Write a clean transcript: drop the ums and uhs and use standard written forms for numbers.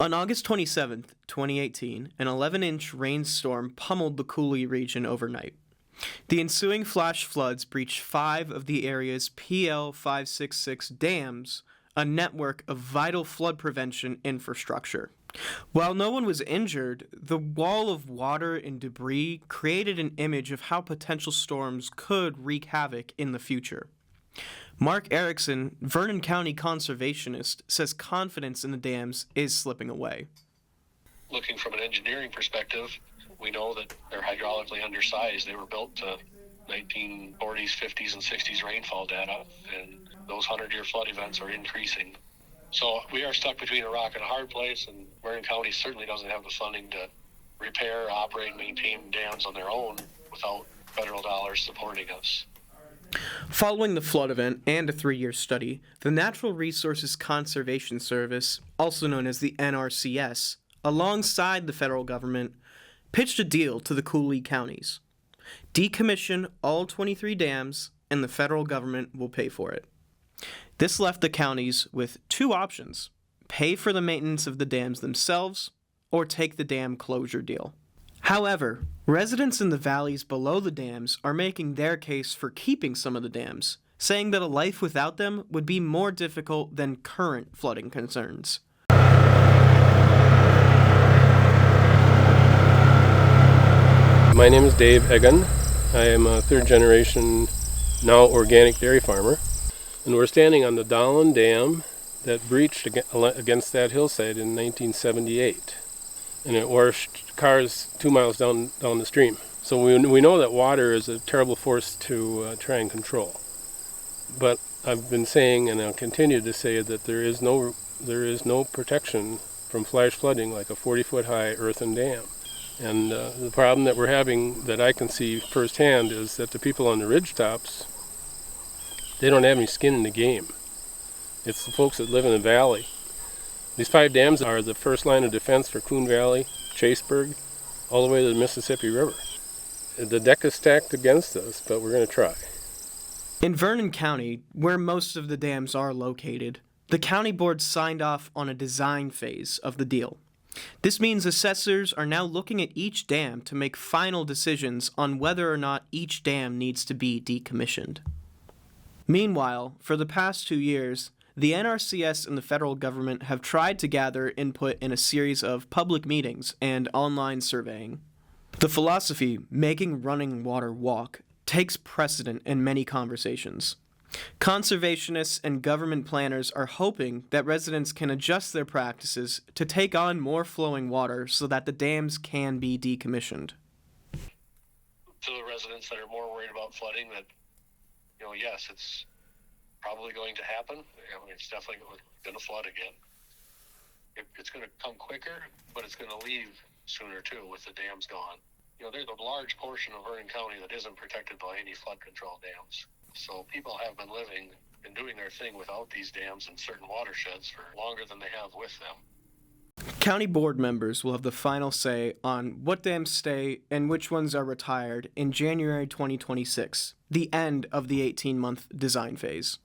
On August 27, 2018, an 11-inch rainstorm pummeled the Coulee region overnight. The ensuing flash floods breached 5 of the area's PL 566 dams, a network of vital flood prevention infrastructure. While no one was injured, the wall of water and debris created an image of how potential storms could wreak havoc in the future. Mark Erickson, Vernon County conservationist, says confidence in the dams is slipping away. Looking from an engineering perspective, we know that they're hydraulically undersized. They were built to 1940s, 50s, and 60s rainfall data, and those 100-year flood events are increasing. So we are stuck between a rock and a hard place, and Vernon County certainly doesn't have the funding to repair, operate, and maintain dams on their own without federal dollars supporting us. Following the flood event and a 3-year study, the Natural Resources Conservation Service, also known as the NRCS, alongside the federal government, pitched a deal to the Coulee counties. Decommission all 23 dams, and the federal government will pay for it. This left the counties with 2 options: pay for the maintenance of the dams themselves, or take the dam closure deal. However, residents in the valleys below the dams are making their case for keeping some of the dams, saying that a life without them would be more difficult than current flooding concerns. My name is Dave Egan. I am a 3rd-generation, now organic dairy farmer. And we're standing on the Dowland Dam that breached against that hillside in 1978. And it washed cars 2 miles down the stream. So we know that water is a terrible force to try and control. But I've been saying, and I'll continue to say, that there is no protection from flash flooding like a 40-foot high earthen dam. And the problem that we're having, that I can see firsthand, is that the people on the ridge tops, they don't have any skin in the game. It's the folks that live in the valley. These 5 dams are the first line of defense for Coon Valley, Chaseburg, all the way to the Mississippi River. The deck is stacked against us, but we're going to try. In Vernon County, where most of the dams are located, the county board signed off on a design phase of the deal. This means assessors are now looking at each dam to make final decisions on whether or not each dam needs to be decommissioned. Meanwhile, for the past 2 years, the NRCS and the federal government have tried to gather input in a series of public meetings and online surveying. The philosophy, making running water walk, takes precedent in many conversations. Conservationists and government planners are hoping that residents can adjust their practices to take on more flowing water so that the dams can be decommissioned. To the residents that are more worried about flooding, that, yes, it's probably going to happen. It's definitely going to flood again. It's going to come quicker, but it's going to leave sooner too with the dams gone. There's a large portion of Vernon County that isn't protected by any flood control dams. So people have been living and doing their thing without these dams in certain watersheds for longer than they have with them. County board members will have the final say on what dams stay and which ones are retired in January 2026, the end of the 18-month design phase.